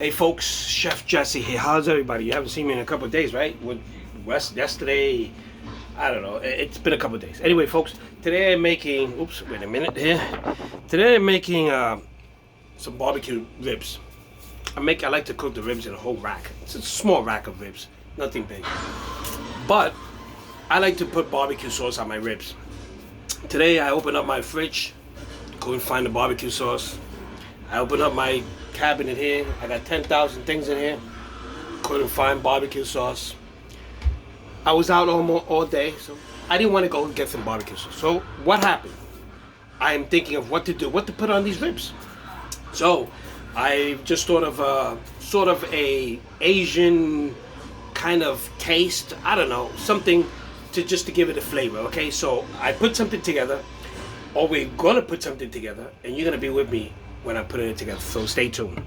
Hey folks, Chef Jesse here. How's everybody? You haven't seen me in a couple of days, right? Yesterday, I don't know. It's been a couple of days. Anyway, folks, today I'm making. Oops, wait a minute here. Today I'm making some barbecue ribs. I like to cook the ribs in a whole rack. It's a small rack of ribs, nothing big. But I like to put barbecue sauce on my ribs. Today I opened up my fridge, couldn't find the barbecue sauce. I opened up my cabinet here. I got 10,000 things in here. Couldn't find barbecue sauce. I was out all day, so I didn't want to go and get some barbecue sauce. So what happened? I am thinking of what to do, what to put on these ribs. So I just thought of sort of a Asian kind of taste. I don't know, something to give it a flavor. Okay, so I put something together, or we're gonna put something together, and you're gonna be with me when I put it together, so stay tuned.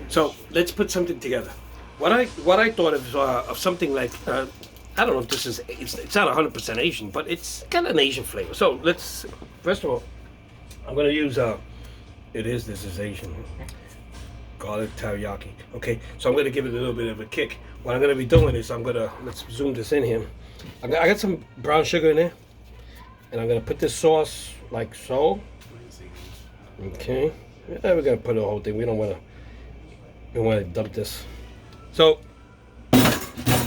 So let's put something together. What I thought of something like I don't know if this is it's not 100% Asian, but it's got an Asian flavor. So let's first of all, I'm gonna use this is Asian garlic teriyaki. Okay, so I'm gonna give it a little bit of a kick. What I'm gonna be doing is let's zoom this in here. I got some brown sugar in there, and I'm gonna put this sauce like so. Okay, yeah, we're gonna put the whole thing. We want to dump this. So,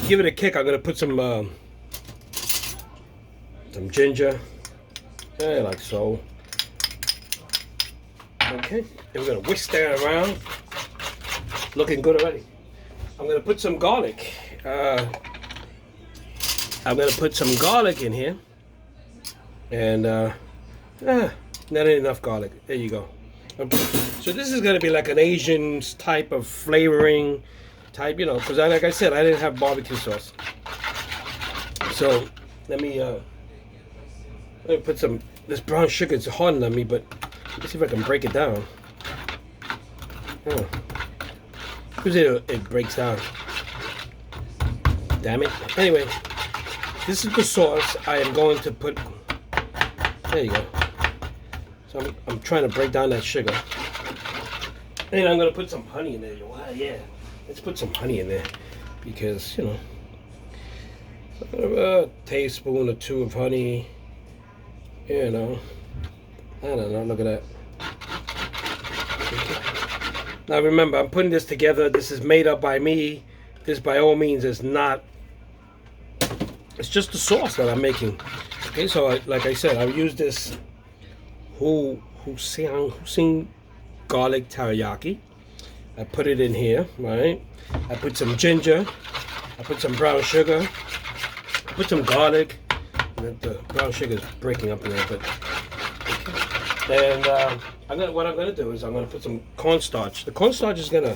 give it a kick. I'm gonna put some ginger, like so. Okay, and we're gonna whisk that around. Looking good already. I'm gonna put some garlic. I'm gonna put some garlic in here, and not enough garlic. There you go. Okay. So this is going to be like an Asian type of flavoring type, because like I said, I didn't have barbecue sauce. So let me put some, this brown sugar. It's hardened on me, but let's see if I can break it down. Because it breaks down. Damn it. Anyway, this is the sauce I am going to put. There you go. So I'm trying to break down that sugar. And I'm gonna put some honey in there. Yeah, let's put some honey in there because a tablespoon or two of honey. I don't know. Look at that. Okay. Now remember, I'm putting this together. This is made up by me. This by all means is not. It's just the sauce that I'm making. Okay, so like I said, I'll use this Hussein garlic teriyaki. I put it in here, right? I put some ginger. I put some brown sugar. I put some garlic. The brown sugar is breaking up a little bit. And what I'm gonna do is I'm gonna put some cornstarch. The cornstarch is gonna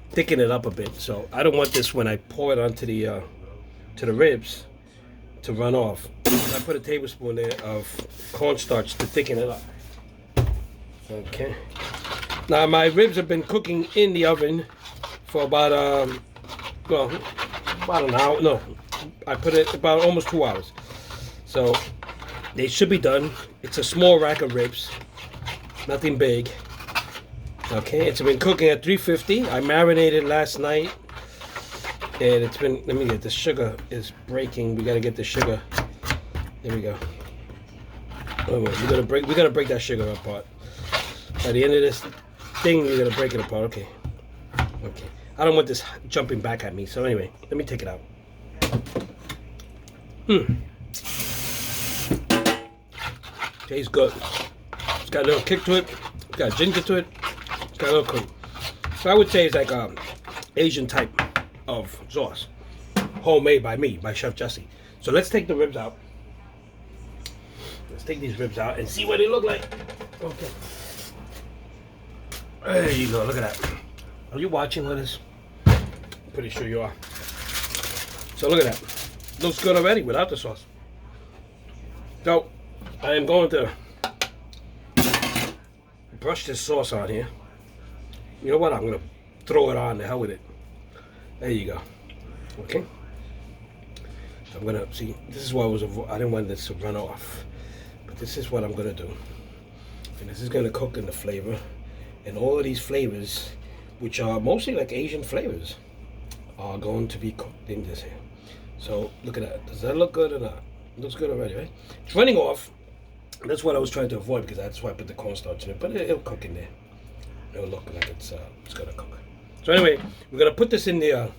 thicken it up a bit. So I don't want this when I pour it onto the ribs to run off. I put a tablespoon there of cornstarch to thicken it up. Okay. Now my ribs have been cooking in the oven for about an hour. No, I put it about almost 2 hours. So they should be done. It's a small rack of ribs, nothing big. Okay, it's been cooking at 350. I marinated last night. And it's been, let me get, the sugar is breaking. We gotta get the sugar. There we go. Oh, wait, we gotta break that sugar apart. By the end of this thing, we're gonna break it apart. Okay. Okay. I don't want this jumping back at me. So anyway, let me take it out. Tastes good. It's got a little kick to it. It's got ginger to it. It's got a little cool. So I would say it's like Asian type of sauce, homemade by me, by Chef Jesse. So let's take the ribs out. Let's take these ribs out and see what they look like. Okay. There you go. Look at that. Are you watching with us? Pretty sure you are. So look at that. Looks good already without the sauce. So I am going to brush this sauce on here. You know what? I'm gonna throw it on. The hell with it. There you go. Okay. So I'm gonna see. This is why I didn't want this to run off, but this is what I'm gonna do. And this is gonna cook in the flavor. And all of these flavors, which are mostly like Asian flavors, are going to be cooked in this here. So look at that. Does that look good or not? It looks good already, right? It's running off. That's what I was trying to avoid because that's why I put the cornstarch in it. But it'll cook in there. It'll look like it's gonna cook. So anyway, we're gonna put this in the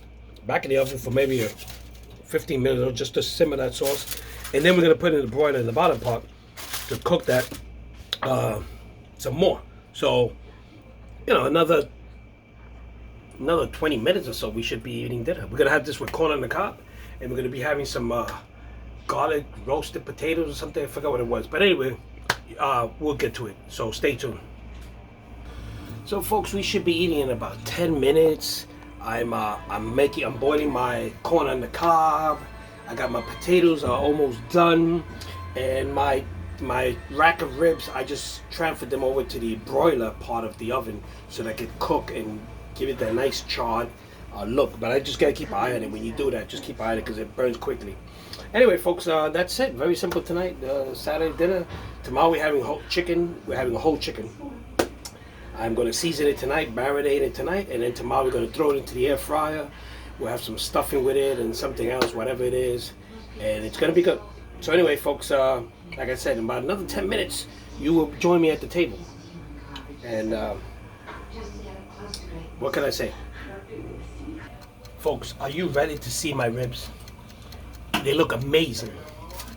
back of the oven for maybe 15 minutes just to simmer that sauce, and then we're gonna put it in the broiler in the bottom part to cook that some more. So another 20 minutes or so, we should be eating dinner. We're gonna have this with corn on the cob, and we're gonna be having some garlic roasted potatoes or something. I forgot what it was, but anyway, we'll get to it. So stay tuned. So folks, we should be eating in about 10 minutes. I'm boiling my corn on the cob. I got my potatoes are almost done, and my rack of ribs, I just transferred them over to the broiler part of the oven so that I could cook and give it that nice charred look. But I just gotta keep an eye on it. When you do that, just keep an eye on it because it burns quickly. Anyway, folks, that's it. Very simple tonight. Saturday dinner. Tomorrow we're having whole chicken. We're having a whole chicken. I'm going to season it tonight, marinate it tonight, and then tomorrow we're going to throw it into the air fryer. We'll have some stuffing with it and something else, whatever it is, and it's going to be good. So anyway, folks, like I said, in about another 10 minutes, you will join me at the table. And what can I say? Folks, are you ready to see my ribs? They look amazing.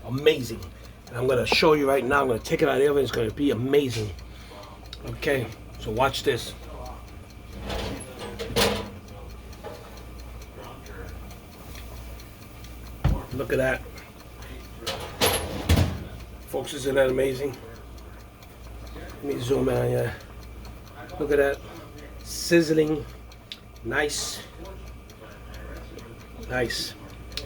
Amazing. And I'm going to show you right now. I'm going to take it out of the oven. It's going to be amazing. Okay. So watch this. Look at that. Folks, isn't that amazing? Let me zoom in on you. Look at that. Sizzling. Nice. Nice.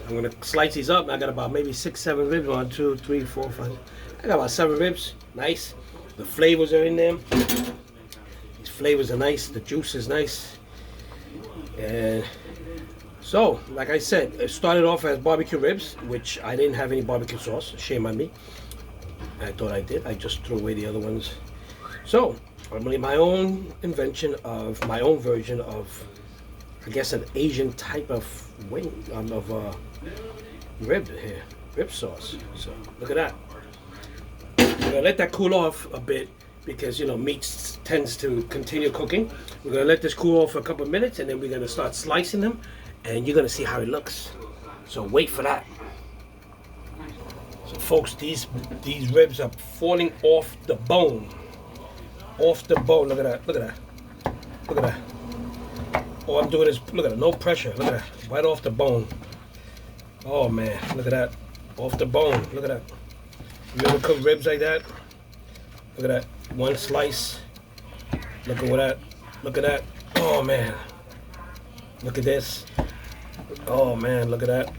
I'm going to slice these up. I got about maybe 6, 7 ribs. 1, 2, 3, 4, 5. I got about 7 ribs. Nice. The flavors are in there. Flavors are nice, the juice is nice, and so like I said, it started off as barbecue ribs, which I didn't have any barbecue sauce. Shame on me. I thought I did. I just threw away the other ones. So I'm really my own invention of my own version of, I guess, an Asian type of wing of rib here, rib sauce. So look at that. We're gonna let that cool off a bit, because meat tends to continue cooking. We're gonna let this cool off for a couple of minutes, and then we're gonna start slicing them, and you're gonna see how it looks. So wait for that. So folks, these ribs are falling off the bone. Off the bone. Look at that. Look at that. Look at that. All I'm doing is look at it. No pressure. Look at that. Right off the bone. Oh man, look at that. Off the bone. Look at that. You ever cook ribs like that? Look at that. One slice. Look at that. Look at that. Oh man. Look at this. Oh man, look at that.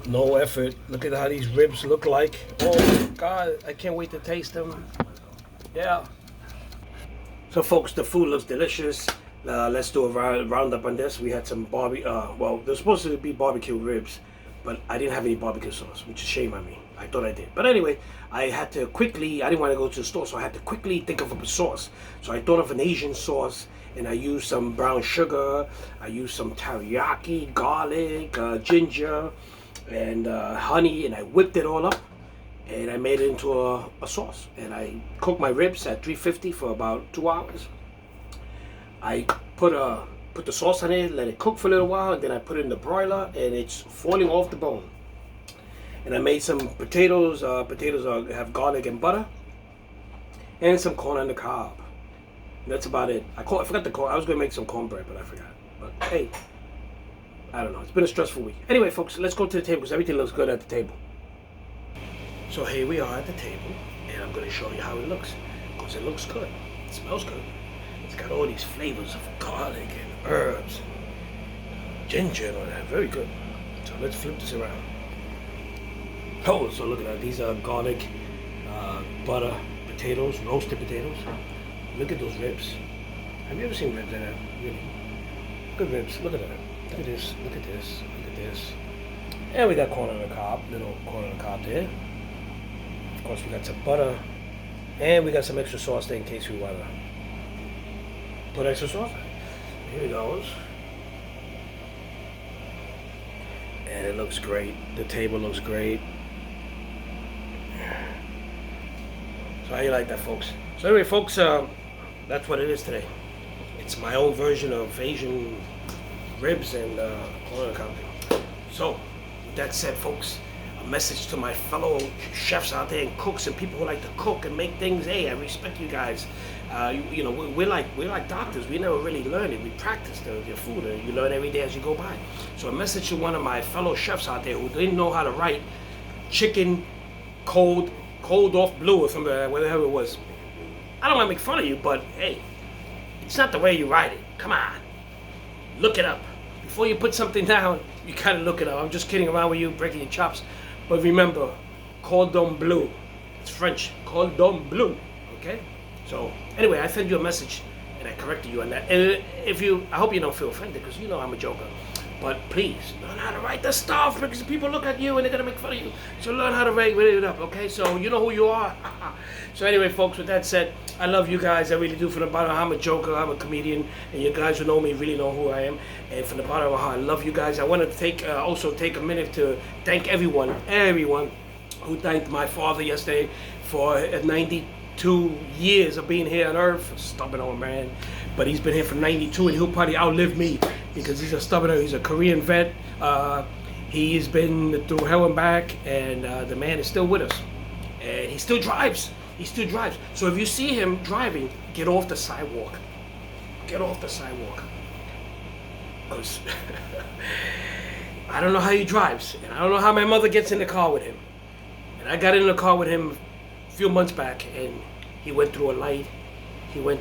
No effort. Look at how these ribs look like. Oh God, I can't wait to taste them. Yeah. So folks, the food looks delicious. Let's do a roundup on this. We had some well, there's supposed to be barbecue ribs, but I didn't have any barbecue sauce, which is a shame on me. I thought I did. But anyway, I didn't want to go to the store, so I had to quickly think of a sauce. So I thought of an Asian sauce, and I used some brown sugar, I used some teriyaki, garlic, ginger, and honey, and I whipped it all up, and I made it into a sauce. And I cooked my ribs at 350 for about 2 hours. I put the sauce on it, let it cook for a little while, and then I put it in the broiler, and it's falling off the bone. And I made some potatoes. Potatoes have garlic and butter, and some corn on the cob. And that's about it. I forgot the corn. I was going to make some cornbread, but I forgot. But hey, I don't know. It's been a stressful week. Anyway, folks, let's go to the table because everything looks good at the table. So here we are at the table, and I'm going to show you how it looks, because it looks good. It smells good. It's got all these flavors of garlic and herbs, and ginger and all that. Very good. So let's flip this around. Oh, so look at that. These are garlic, butter, potatoes, roasted potatoes. Look at those ribs. Have you ever seen ribs like that? Really? Good ribs. Look at that. Look at this. Look at this. Look at this. And we got corn on the cob. Little corn on the cob there. Of course, we got some butter. And we got some extra sauce there in case we want to put extra sauce. Here it goes. And it looks great. The table looks great. So how you like that, folks? So anyway, folks, that's what it is today. It's my own version of Asian ribs and corn on the cob. So, with that said, folks, a message to my fellow chefs out there and cooks and people who like to cook and make things. Hey, I respect you guys. You know, we're like doctors. We never really learn it. We practice the food, and you learn every day as you go by. So, a message to one of my fellow chefs out there who didn't know how to write chicken cold off blue or something, whatever it was. I don't want to make fun of you, but hey, it's not the way you write it. Come on, look it up. Before you put something down, you gotta look it up. I'm just kidding around with you, breaking your chops. But remember, cordon bleu. It's French, cordon bleu. Okay? So anyway, I sent you a message and I corrected you on that. And I hope you don't feel offended because you know I'm a joker. But please, learn how to write the stuff because people look at you and they're going to make fun of you. So learn how to write it up, okay? So you know who you are. So anyway, folks, with that said, I love you guys. I really do from the bottom. I'm a joker. I'm a comedian. And you guys who know me really know who I am. And from the bottom of my heart, I love you guys. I want to also take a minute to thank everyone who thanked my father yesterday for 92 years of being here on Earth. Stubborn old man. But he's been here for 92 and he'll probably outlive me because he's a stubborn, he's a Korean vet. He's been through hell and back, and the man is still with us. And he still drives. He still drives. So if you see him driving, get off the sidewalk. Get off the sidewalk. Because I don't know how he drives. And I don't know how my mother gets in the car with him. And I got in the car with him a few months back, and he went through a light.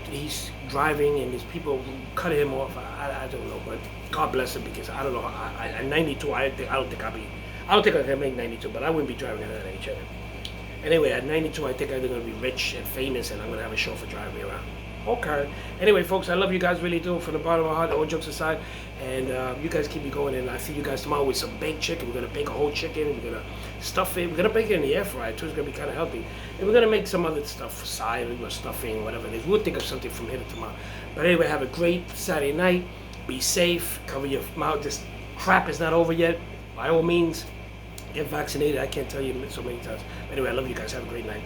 He's driving and there's people cut him off. I don't know, but God bless him because I don't know. At 92, I don't think I can make 92, but I wouldn't be driving at that age. Anyway, at 92, I think I'm going to be rich and famous and I'm going to have a chauffeur drive me around. Okay. Anyway, folks, I love you guys, really do, from the bottom of my heart, all jokes aside. And you guys keep me going, and I'll see you guys tomorrow with some baked chicken. We're going to bake a whole chicken. We're going to stuff it. We're going to bake it in the air fryer, too. It's going to be kind of healthy. And we're going to make some other stuff, side, stuffing, whatever it is. We'll think of something from here to tomorrow. But anyway, have a great Saturday night. Be safe. Cover your mouth. This crap is not over yet. By all means, get vaccinated. I can't tell you so many times. Anyway, I love you guys. Have a great night.